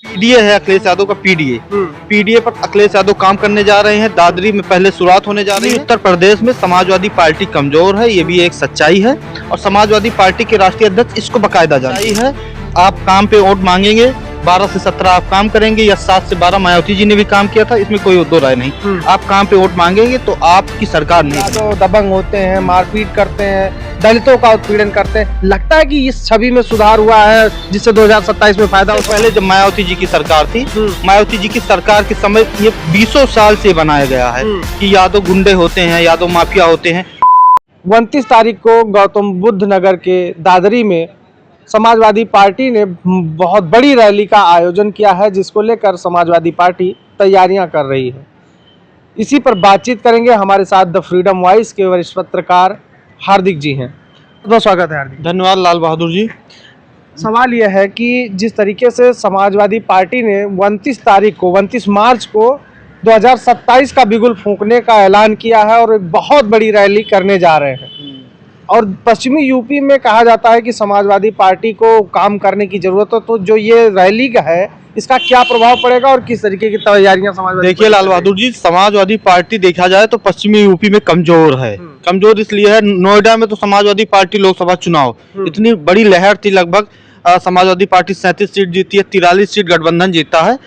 PDA है अखिलेश यादव का PDA. PDA पर अखिलेश यादव काम करने जा रहे हैं। दादरी में पहले शुरुआत होने जा रही है। उत्तर प्रदेश में समाजवादी पार्टी कमजोर है, ये भी एक सच्चाई है और समाजवादी पार्टी के राष्ट्रीय अध्यक्ष इसको बकायदा जानती है। आप काम पे वोट मांगेंगे, 12 से 17 आप काम करेंगे या 7 से 12 मायावती जी ने भी काम किया था, इसमें कोई दो राय नहीं। आप काम पे वोट मांगेंगे तो आपकी सरकार नहीं। तो दबंग होते हैं, मारपीट करते हैं, दलितों का उत्पीड़न करते हैं। लगता है कि इस छवि में सुधार हुआ है जिससे 2027 में फायदा हो। पहले जब मायावती जी की सरकार थी, मायावती जी की सरकार के समय ये 20 साल से बनाया गया है कि यादव गुंडे होते हैं, यादव माफिया होते हैं। 29 तारीख को गौतम बुद्ध नगर के दादरी में समाजवादी पार्टी ने बहुत बड़ी रैली का आयोजन किया है, जिसको लेकर समाजवादी पार्टी तैयारियां कर रही है। इसी पर बातचीत करेंगे। हमारे साथ द फ्रीडम वॉइस के वरिष्ठ पत्रकार हार्दिक जी हैं। बहुत स्वागत है हार्दिक। धन्यवाद लाल बहादुर जी। सवाल यह है कि जिस तरीके से समाजवादी पार्टी ने 29 मार्च को 2027 का बिगुल फूंकने का ऐलान किया है और एक बहुत बड़ी रैली करने जा रहे हैं, और पश्चिमी यूपी में कहा जाता है कि समाजवादी पार्टी को काम करने की जरूरत है, तो जो ये रैली का है इसका क्या प्रभाव पड़ेगा और किस तरीके की तैयारियां समाजवादी? देखिए लाल बहादुर जी, समाजवादी पार्टी देखा जाए तो पश्चिमी यूपी में कमजोर है। कमजोर इसलिए है, नोएडा में तो समाजवादी पार्टी लोकसभा चुनाव इतनी बड़ी लहर थी, लगभग समाजवादी पार्टी 37 सीट जीती है, 43 सीट गठबंधन जीता है।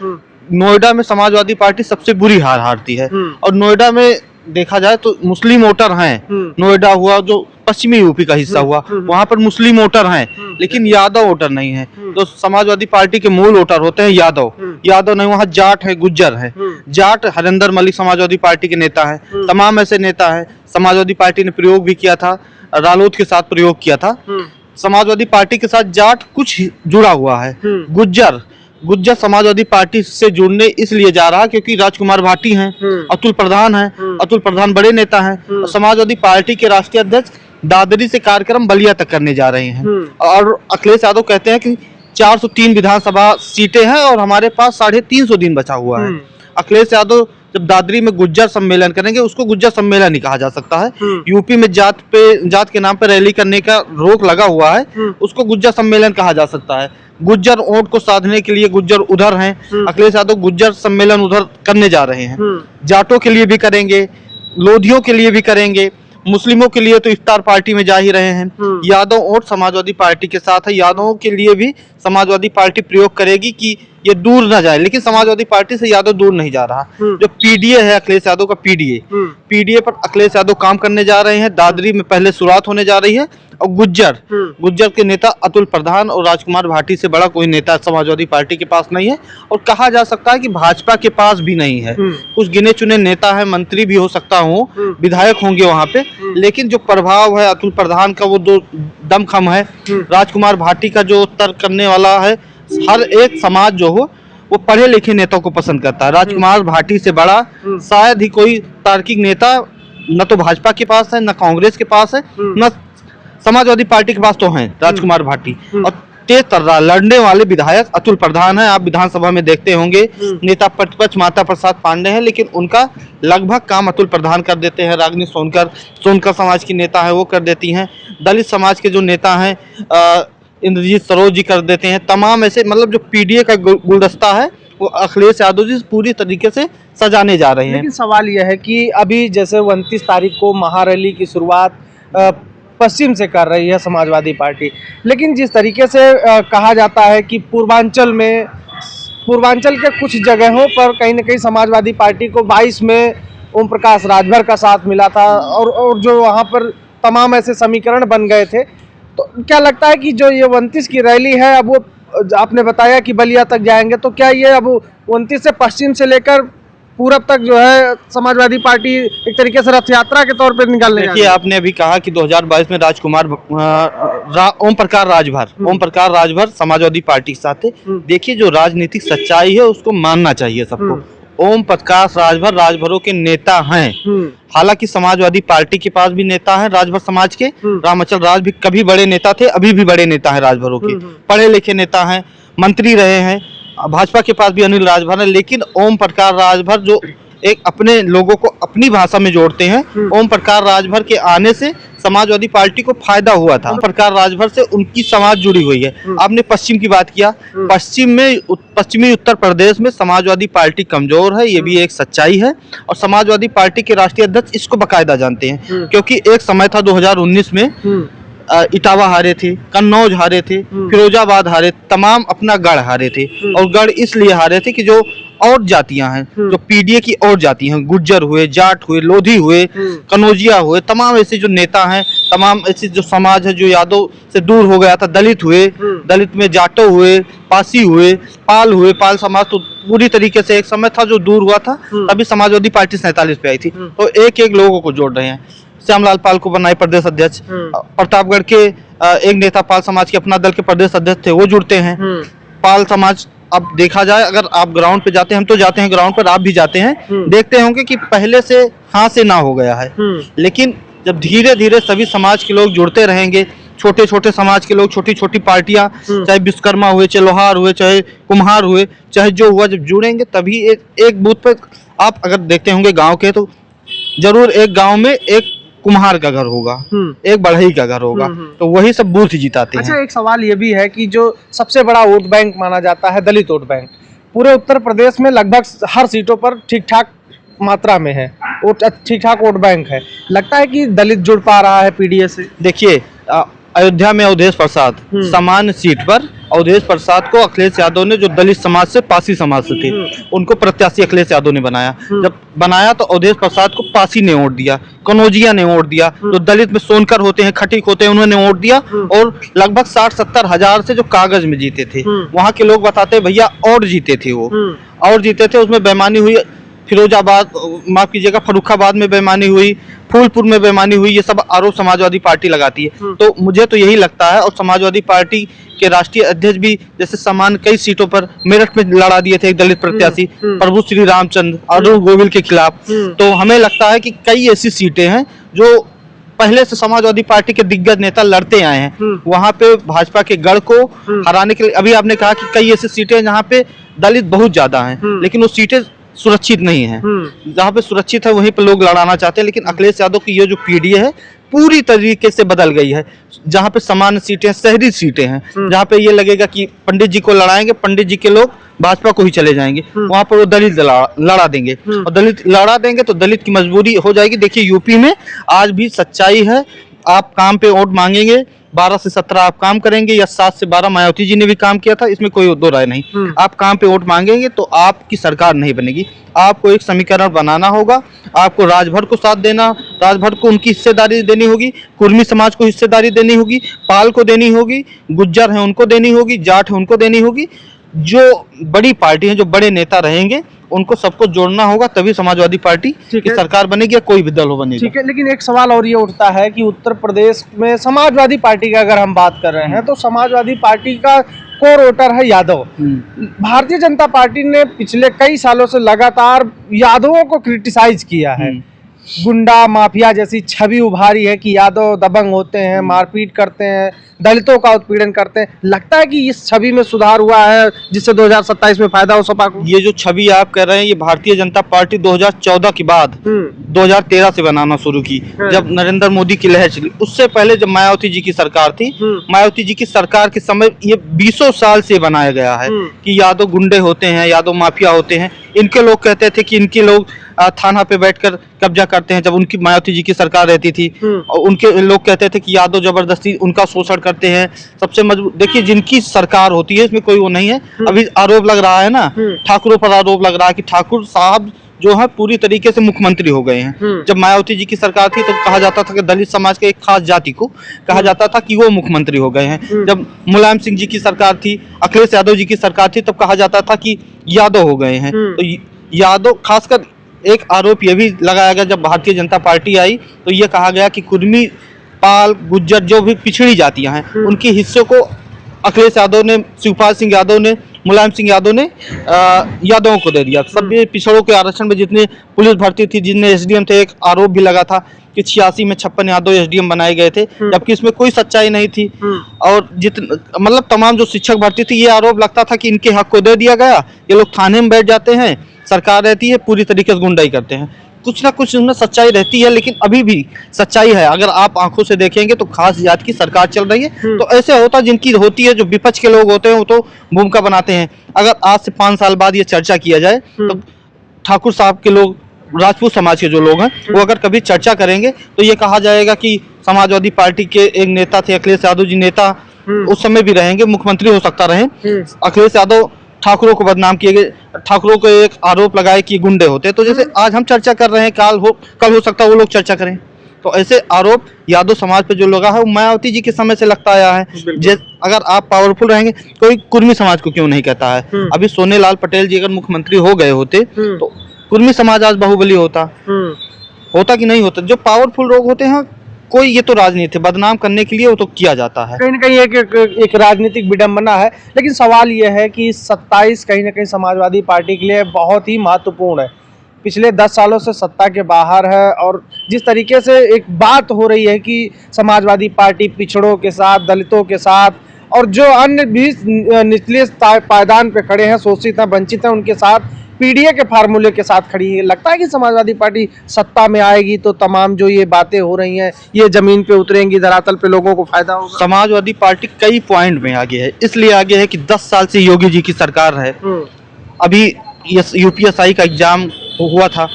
नोएडा में समाजवादी पार्टी सबसे बुरी हार हारती है और नोएडा में देखा जाए तो मुस्लिम वोटर हैं। नोएडा हुआ जो पश्चिमी यूपी का हिस्सा हुआ, वहां पर मुस्लिम वोटर हैं लेकिन यादव वोटर नहीं है। तो समाजवादी पार्टी के मूल वोटर होते हैं यादव। यादव नहीं, वहाँ जाट है, गुज्जर है। जाट हरिंदर मलिक समाजवादी पार्टी के नेता है। तमाम ऐसे नेता है। समाजवादी पार्टी ने प्रयोग भी किया था, रालोद के साथ प्रयोग किया था। समाजवादी पार्टी के साथ जाट कुछ जुड़ा हुआ है। गुज्जर समाजवादी पार्टी से जुड़ने इसलिए जा रहा है क्योंकि राजकुमार भाटी हैं, अतुल प्रधान हैं। अतुल प्रधान बड़े नेता हैं और समाजवादी पार्टी के राष्ट्रीय अध्यक्ष दादरी से कार्यक्रम बलिया तक करने जा रहे हैं। और अखिलेश यादव कहते हैं कि 403 विधानसभा सीटें हैं और हमारे पास 350 दिन बचा हुआ है। अखिलेश यादव जब दादरी में गुज्जर सम्मेलन करेंगे, उसको गुज्जर सम्मेलन ही कहा जा सकता है। यूपी में जात के नाम पर रैली करने का रोक लगा हुआ है, उसको गुज्जर सम्मेलन कहा जा सकता है। गुज्जर वोट को साधने के लिए गुज्जर उधर हैं। अखिलेश यादव गुज्जर सम्मेलन उधर करने जा रहे हैं। जाटों के लिए भी करेंगे, लोधियों के लिए भी करेंगे, मुस्लिमों के लिए तो इफ्तार पार्टी में जा ही रहे हैं। यादव वोट समाजवादी पार्टी के साथ है। यादवों के लिए भी समाजवादी पार्टी प्रयोग करेगी कि ये दूर ना जाए, लेकिन समाजवादी पार्टी से यादव दूर नहीं जा रहा। जो पीडीए है अखिलेश यादव का पीडीए पर अखिलेश यादव काम करने जा रहे हैं। दादरी में पहले शुरुआत होने जा रही है और गुज्जर के नेता अतुल प्रधान और राजकुमार भाटी से बड़ा कोई नेता समाजवादी पार्टी के पास नहीं है और कहा जा सकता है कि भाजपा के पास भी नहीं है। कुछ गिने चुने नेता है, मंत्री भी हो सकता हूँ, विधायक होंगे वहां पे, लेकिन जो प्रभाव है अतुल प्रधान का वो दो दमखम है। राजकुमार भाटी का जो तर्क करने वाला है, हर एक समाज जो हो वो पढ़े लिखे नेताओं को पसंद करता है। राजकुमार भाटी से बड़ा शायद ही कोई तार्किक नेता न तो भाजपा के पास है, न कांग्रेस के पास है, न समाजवादी पार्टी के पास तो हैं राजकुमार भाटी। और तेज तर्रार लड़ने वाले विधायक अतुल प्रधान है। आप विधानसभा में देखते होंगे नेता प्रतिपक्ष माता प्रसाद पांडे हैं, लेकिन उनका लगभग काम अतुल प्रधान कर देते हैं। रागिनी सोनकर समाज की नेता है, वो कर देती हैं। दलित समाज के जो नेता हैं इंद्रजीत सरोज जी कर देते हैं। तमाम ऐसे मतलब जो पीडीए का गुलदस्ता है वो अखिलेश यादव जी पूरी तरीके से सजाने जा रहे हैं। लेकिन सवाल यह है कि अभी जैसे 29 तारीख को महारैली की शुरुआत पश्चिम से कर रही है समाजवादी पार्टी, लेकिन जिस तरीके से कहा जाता है कि पूर्वांचल के कुछ जगहों पर कहीं न कहीं समाजवादी पार्टी को 22 में ओम प्रकाश राजभर का साथ मिला था और जो वहाँ पर तमाम ऐसे समीकरण बन गए थे। तो क्या लगता है कि जो ये 29 की रैली है, अब वो आपने बताया कि बलिया तक जाएंगे, तो क्या ये अब 29 से पश्चिम से लेकर पूरब तक जो है समाजवादी पार्टी एक तरीके से रथ यात्रा के तौर पे निकालने? देखिए, आपने अभी कहा कि 2022 में ओम प्रकाश राजभर समाजवादी के साथ थे। देखिए, जो राजनीतिक सच्चाई है उसको मानना चाहिए सबको। ओम प्रकाश राजभरों के नेता हैं। हालांकि समाजवादी पार्टी के पास भी नेता हैं राजभर समाज के। रामचल राज भी कभी बड़े नेता थे, अभी भी बड़े नेता हैं राजभरों के, पढ़े लिखे नेता हैं, मंत्री रहे हैं। भाजपा के पास भी अनिल राजभर है, लेकिन ओम प्रकाश राजभर जो एक अपने लोगों को अपनी भाषा में जोड़ते हैं, ओम प्रकाश राजभर के आने से समाजवादी पार्टी को फायदा हुआ था। प्रकार राजभर से उनकी समाज जुड़ी हुई है। आपने पश्चिम की बात किया, पश्चिमी उत्तर प्रदेश में समाजवादी पार्टी कमजोर है, ये भी एक सच्चाई है। और समाजवादी पार्टी के राष्ट्रीय अध्यक्ष इसको बाकायदा जानते हैं, क्योंकि एक समय था 2019 में इटावा हारे थे, कन्नौज हारे थे, फिरोजाबाद हारे, तमाम अपना गढ़ हारे थे। और गढ़ इसलिए हारे थे कि जो और जातियां हैं, जो पीडीए की और जाति हैं, गुज्जर हुए, जाट हुए, लोधी हुए, कनौजिया हुए, तमाम ऐसे जो नेता हैं, तमाम ऐसे जो समाज है जो यादव से दूर हो गया था, दलित हुए, दलित में जाटो हुए, पासी हुए, पाल समाज तो पूरी तरीके से एक समय था जो दूर हुआ था। तभी समाजवादी पार्टी 47 पे आई थी। तो एक एक लोगों को जोड़ रहे हैं। श्यामलाल पाल को बनाए प्रदेश अध्यक्ष, प्रतापगढ़ के एक नेता पाल समाज के अपना दल के प्रदेश अध्यक्ष थे, वो जुड़ते हैं। पाल समाज, अब देखा जाए, अगर आप ग्राउंड पे जाते हैं, हम तो जाते हैं ग्राउंड पर, आप भी जाते हैं, देखते होंगे कि पहले से हाँ से ना हो गया है। लेकिन जब धीरे धीरे सभी समाज के लोग जुड़ते रहेंगे, छोटे छोटे समाज के लोग, छोटी छोटी पार्टियां, चाहे विश्वकर्मा हुए, चाहे लोहार हुए, चाहे कुम्हार हुए, चाहे जो हुआ, जब जुड़ेंगे तभी एक बूथ पे आप अगर देखते होंगे गांव के, तो जरूर एक गांव में एक कुम्हार का घर होगा, एक बढ़ई का घर होगा, तो वही सब बूथ ही जिताते हैं। अच्छा, एक सवाल ये भी है कि जो सबसे बड़ा वोट बैंक माना जाता है दलित वोट बैंक, पूरे उत्तर प्रदेश में लगभग हर सीटों पर ठीक ठाक मात्रा में है, ठीक ठाक वोट बैंक है। लगता है कि दलित जुड़ पा रहा है पीडीए से? देखिए, अयोध्या में अवधेश प्रसाद सामान्य सीट पर, अवधेश प्रसाद को अखिलेश यादव ने, जो दलित समाज से, पासी समाज से थे, उनको प्रत्याशी अखिलेश यादव ने बनाया। जब बनाया तो अवधेश प्रसाद को पासी ने वोट दिया, कनौजिया ने वोट दिया, जो दलित में सोनकर होते हैं, खटीक होते हैं, उन्होंने वोट दिया। और लगभग 60-70 हजार से जो कागज में जीते थे, वहाँ के लोग बताते भैया और जीते थे, वो और जीते थे। उसमें बेईमानी हुई, फिरोजाबाद, माफ कीजिएगा, फर्रुखाबाद में बेईमानी हुई, फूलपुर में बेईमानी हुई, ये सब आरोप समाजवादी पार्टी लगाती है। तो मुझे तो यही लगता है, और समाजवादी पार्टी के राष्ट्रीय अध्यक्ष भी जैसे समान कई सीटों पर मेरठ में लड़ा दिए थे एक दलित प्रत्याशी प्रभु श्री रामचंद्र अरुण गोविल के खिलाफ। तो हमें लगता है कि कई ऐसी सीटें हैं जो पहले से समाजवादी पार्टी के दिग्गज नेता लड़ते आए हैं, वहां पे भाजपा के गढ़ को हराने के लिए। अभी आपने कहा कि कई ऐसी सीटें जहाँ पे दलित बहुत ज्यादा हैं, लेकिन वो सीटें सुरक्षित नहीं है। जहाँ पे सुरक्षित है वहीं पे लोग लड़ाना चाहते हैं। लेकिन अखिलेश यादव की ये जो पीडीए है पूरी तरीके से बदल गई है। जहाँ पे सामान्य सीटें, शहरी सीटें हैं, जहाँ पे ये लगेगा कि पंडित जी को लड़ाएंगे, पंडित जी के लोग भाजपा को ही चले जाएंगे, वहां पर वो दलित लड़ा देंगे। और दलित लड़ा देंगे तो दलित की मजबूरी हो जाएगी। देखिए, यूपी में आज भी सच्चाई है, आप काम पे वोट मांगेंगे, 12 से 17 आप काम करेंगे, या 7 से 12 मायावती जी ने भी काम किया था, इसमें कोई दो राय नहीं। आप काम पे वोट मांगेंगे तो आपकी सरकार नहीं बनेगी। आपको एक समीकरण बनाना होगा, आपको राजभर को साथ देना, राजभर को उनकी हिस्सेदारी देनी होगी, कुर्मी समाज को हिस्सेदारी देनी होगी, पाल को देनी होगी, गुज्जर हैं उनको देनी होगी, जाट है उनको देनी होगी। जो बड़ी पार्टी है, जो बड़े नेता रहेंगे, उनको सबको जोड़ना होगा, तभी समाजवादी पार्टी की सरकार बनेगी या कोई भी दल हो बनेगा। ठीक है, लेकिन एक सवाल और ये उठता है कि उत्तर प्रदेश में समाजवादी पार्टी की अगर हम बात कर रहे हैं तो समाजवादी पार्टी का कोर वोटर है यादव। भारतीय जनता पार्टी ने पिछले कई सालों से लगातार यादवों को क्रिटिसाइज किया है, गुंडा माफिया जैसी छवि उभारी है कि यादव दबंग होते हैं, मारपीट करते हैं, दलितों का उत्पीड़न करते हैं। लगता है कि इस छवि में सुधार हुआ है जिससे 2027 में फायदा हो सपा को? ये जो छवि आप कह रहे हैं, ये भारतीय जनता पार्टी 2014 के बाद 2013 से बनाना शुरू की, जब नरेंद्र मोदी की लहर चली। उससे पहले जब मायावती जी की सरकार थी, मायावती जी की सरकार के समय ये 20 साल से बनाया गया है कि यादव गुंडे होते हैं, यादव माफिया होते हैं। इनके लोग कहते थे कि इनके लोग थाना पे बैठकर कब्जा करते हैं, जब उनकी मायावती जी की सरकार रहती थी। और उनके लोग कहते थे कि यादव जबरदस्ती उनका शोषण करते हैं। सबसे मजबूत, देखिए, जिनकी सरकार होती है इसमें कोई वो नहीं है। अभी आरोप लग रहा है ना, ठाकुरों पर आरोप लग रहा है कि ठाकुर साहब जो है पूरी तरीके से मुख्यमंत्री हो गए हैं। जब मायावती जी की सरकार थी तो कहा जाता था कि दलित समाज के एक खास जाति को कहा जाता था कि वो मुख्यमंत्री हो गए हैं। जब मुलायम सिंह जी की सरकार थी, अखिलेश यादव जी की सरकार थी, तब कहा जाता था कि यादव हो गए हैं। तो यादव, खासकर एक आरोप ये भी लगाया गया जब भारतीय जनता पार्टी आई तो ये कहा गया कि कुर्मी, पाल, गुज्जर जो भी पिछड़ी जातियां हैं, उनके हिस्से को अखिलेश यादव ने, शिवपाल सिंह यादव ने, मुलायम सिंह यादव ने यादवों को दे दिया। सब पिछड़ों के आरक्षण में जितने पुलिस भर्ती थी, जितने एसडीएम थे, एक आरोप भी लगा था कि 86 में 56 यादव एसडीएम बनाए गए थे, जबकि इसमें कोई सच्चाई नहीं थी। और मतलब तमाम जो शिक्षक भर्ती थी, ये आरोप लगता था कि इनके हक को दे दिया गया, ये लोग थाने में बैठ जाते हैं, सरकार रहती है, पूरी तरीके से गुंडाई करते हैं। कुछ ना कुछ उसमें सच्चाई रहती है, लेकिन अभी भी सच्चाई है। अगर आप आंखों से देखेंगे तो खास जात की सरकार चल रही है। तो ऐसे होता जिनकी होती है, जो विपक्ष के लोग होते हैं वो तो भूमिका बनाते हैं। अगर आज से 5 साल बाद ये चर्चा किया जाए तो ठाकुर साहब के लोग, राजपूत समाज के जो लोग हैं, वो अगर कभी चर्चा करेंगे तो ये कहा जाएगा कि समाजवादी पार्टी के एक नेता थे अखिलेश यादव जी, नेता उस समय भी रहेंगे, मुख्यमंत्री हो सकता रहे। अखिलेश यादव ठाकुरों को बदनाम किए गए, ठाकुरों को एक आरोप लगाए कि गुंडे होते। तो जैसे आज हम चर्चा कर रहे हैं, कल हो सकता है वो लोग चर्चा करें। तो ऐसे आरोप यादव समाज पे जो लगा है वो मायावती जी के समय से लगता आया है। अगर आप पावरफुल रहेंगे, कोई कुर्मी समाज को क्यों नहीं कहता है? अभी सोनेलाल पटेल जी अगर मुख्यमंत्री हो गए होते तो कुर्मी समाज आज बाहुबली होता कि नहीं होता? जो पावरफुल लोग होते हैं, कोई ये तो राजनीति बदनाम करने के लिए वो तो किया जाता है। कहीं ना कहीं एक राजनीतिक विडंबना है। लेकिन सवाल यह है कि 27 कहीं ना कहीं समाजवादी पार्टी के लिए बहुत ही महत्वपूर्ण है। पिछले 10 सालों से सत्ता के बाहर है और जिस तरीके से एक बात हो रही है कि समाजवादी पार्टी पिछड़ों के साथ, दलितों के साथ और जो अन्य भी निचले पायदान पे खड़े हैं, शोषित हैं, वंचित हैं, उनके साथ पीडीए के फार्मूले के साथ खड़ी है। लगता है कि समाजवादी पार्टी सत्ता में आएगी तो तमाम जो ये बातें हो रही हैं ये जमीन पे उतरेंगी, धरातल पे लोगों को फायदा होगा। समाजवादी पार्टी कई पॉइंट में आगे है, इसलिए आगे है कि 10 साल से योगी जी की सरकार है। अभी यूपीएसआई का एग्जाम हुआ था,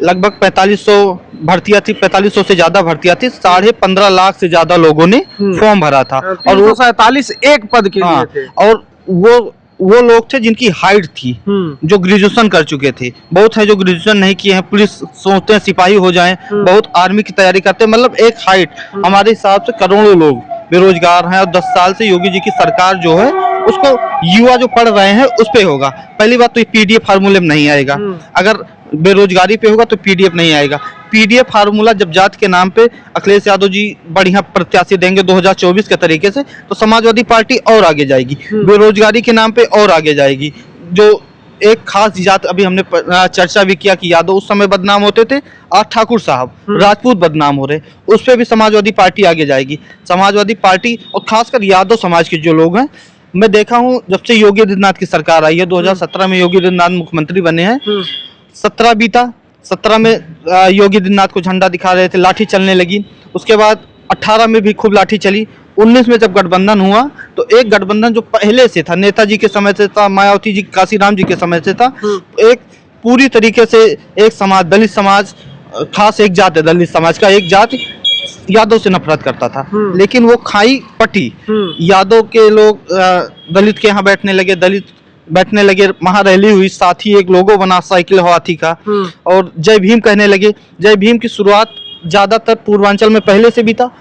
लगभग 4500 भर्तियां थी, 4500 से ज्यादा भर्तियां थी, 15.5 लाख से ज्यादा लोगों ने फॉर्म भरा था और वो 47 एक पद के लिए थे। और वो लोग थे जिनकी हाइट थी, जो ग्रेजुएशन कर चुके थे। बहुत है जो ग्रेजुएशन नहीं किए हैं, पुलिस सोचते हैं सिपाही हो जाएं, बहुत आर्मी की तैयारी करते हैं। मतलब एक हाइट, हमारे हिसाब से करोड़ों लोग बेरोजगार हैं। और 10 साल से योगी जी की सरकार जो है उसको युवा जो पढ़ रहे हैं उस पे होगा। पहली बात तो पीडीएफ फार्मूले में नहीं आएगा। अगर बेरोजगारी पे होगा तो पीडीएफ नहीं आएगा। पीडीएफ फार्मूला जब जात के नाम पे अखिलेश यादव जी बढ़िया प्रत्याशी देंगे 2024 के तरीके से, तो समाजवादी पार्टी और आगे जाएगी। बेरोजगारी के नाम पे और आगे जाएगी। जो एक खास जात, अभी हमने चर्चा भी किया कि यादव उस समय बदनाम होते थे, आज ठाकुर साहब राजपूत बदनाम हो रहे, उस पर भी समाजवादी पार्टी आगे जाएगी। समाजवादी पार्टी और खासकर यादव समाज के जो लोग हैं, मैं देखा हूँ जब से योगी आदित्यनाथ की सरकार आई है, 2017 में योगी आदित्यनाथ मुख्यमंत्री बने हैं, 17 बीता, 17 में योगी आदित्यनाथ को झंडा दिखा रहे थे, लाठी चलने लगी। उसके बाद 18 में भी खूब लाठी चली। 19 में जब गठबंधन हुआ तो एक गठबंधन जो पहले से था, नेताजी के समय से था, मायावती जी, काशीराम जी के समय से था, एक पूरी तरीके से एक समाज, दलित समाज, खास एक जात है दलित समाज का, एक जात यादव से नफरत करता था। लेकिन वो खाई पटी, यादव के लोग दलित के यहाँ बैठने लगे, दलित बैठने लगे, महारैली हुई, साथी एक लोगो बना साइकिल हाथी का, और जय भीम कहने लगे। जय भीम की शुरुआत ज्यादातर पूर्वांचल में पहले से भी था,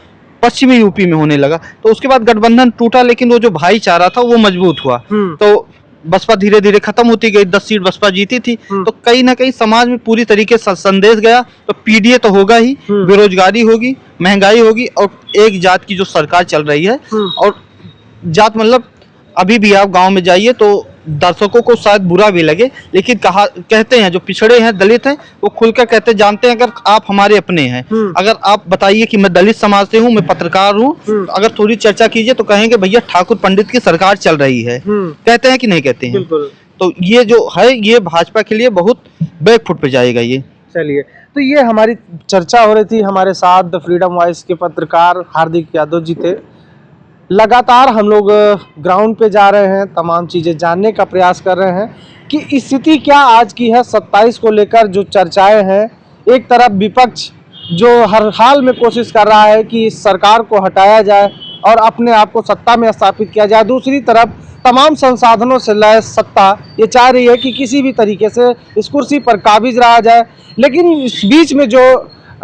पश्चिमी यूपी में होने लगा। तो उसके बाद गठबंधन टूटा, लेकिन वो जो भाईचारा था वो मजबूत हुआ। तो बसपा धीरे धीरे खत्म होती गई, 10 सीट बसपा जीती थी। तो कहीं ना कहीं समाज में पूरी तरीके से संदेश गया, तो पीडीए तो होगा ही, बेरोजगारी होगी, महंगाई होगी, और एक जात की जो सरकार चल रही है। और जात मतलब अभी भी आप गांव में जाइए तो दर्शकों को शायद बुरा भी लगे, लेकिन कहते हैं जो पिछड़े हैं, दलित हैं, वो खुलकर कहते जानते हैं अगर आप हमारे अपने हैं। अगर आप बताइए कि मैं दलित समाज से हूँ, मैं पत्रकार हूँ, अगर थोड़ी चर्चा कीजिए तो कहेंगे भैया ठाकुर पंडित की सरकार चल रही है। कहते हैं कि नहीं कहते हैं? तो ये जो है, ये भाजपा के लिए बहुत बैकफुट पे जाएगा ये। चलिए, तो ये हमारी चर्चा हो रही थी। हमारे साथ द फ्रीडम वॉइस के पत्रकार हार्दिक यादव जी थे। लगातार हम लोग ग्राउंड पे जा रहे हैं, तमाम चीज़ें जानने का प्रयास कर रहे हैं कि स्थिति क्या आज की है। 27 को लेकर जो चर्चाएं हैं, एक तरफ विपक्ष जो हर हाल में कोशिश कर रहा है कि इस सरकार को हटाया जाए और अपने आप को सत्ता में स्थापित किया जाए, दूसरी तरफ तमाम संसाधनों से लैस सत्ता ये चाह रही है कि किसी भी तरीके से इस कुर्सी पर काबिज रहा जाए। लेकिन इस बीच में जो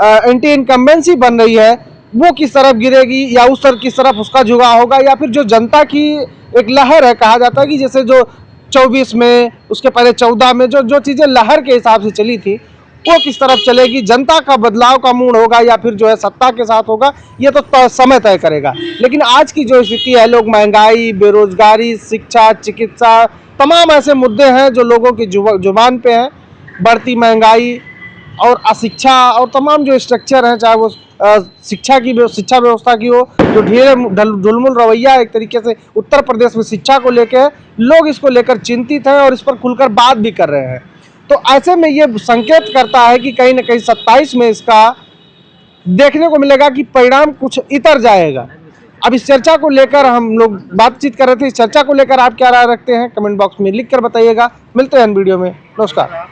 एंटी इनकम्बेंसी बन रही है वो किस तरफ गिरेगी, या उस तरफ किस तरफ उसका झुकाव होगा, या फिर जो जनता की एक लहर है, कहा जाता है कि जैसे जो 24 में, उसके पहले 14 में जो चीज़ें लहर के हिसाब से चली थी, वो किस तरफ चलेगी, जनता का बदलाव का मूड होगा या फिर जो है सत्ता के साथ होगा, ये तो समय तय करेगा। लेकिन आज की जो स्थिति है, लोग महंगाई, बेरोजगारी, शिक्षा, चिकित्सा, तमाम ऐसे मुद्दे हैं जो लोगों की जुबान पे हैं। बढ़ती महंगाई और अशिक्षा और तमाम जो स्ट्रक्चर हैं, चाहे वो शिक्षा व्यवस्था की हो, जो ढेर ढुलमुल रवैया एक तरीके से उत्तर प्रदेश में शिक्षा को लेकर, लोग इसको लेकर चिंतित हैं और इस पर खुलकर बात भी कर रहे हैं। तो ऐसे में ये संकेत करता है कि कहीं ना कहीं 27 में इसका देखने को मिलेगा कि परिणाम कुछ इतर जाएगा। अब इस चर्चा को लेकर हम लोग बातचीत कर रहे थे, इस चर्चा को लेकर आप क्या राय रखते हैं कमेंट बॉक्स में लिख कर बताइएगा। मिलते हैं वीडियो में, नमस्कार।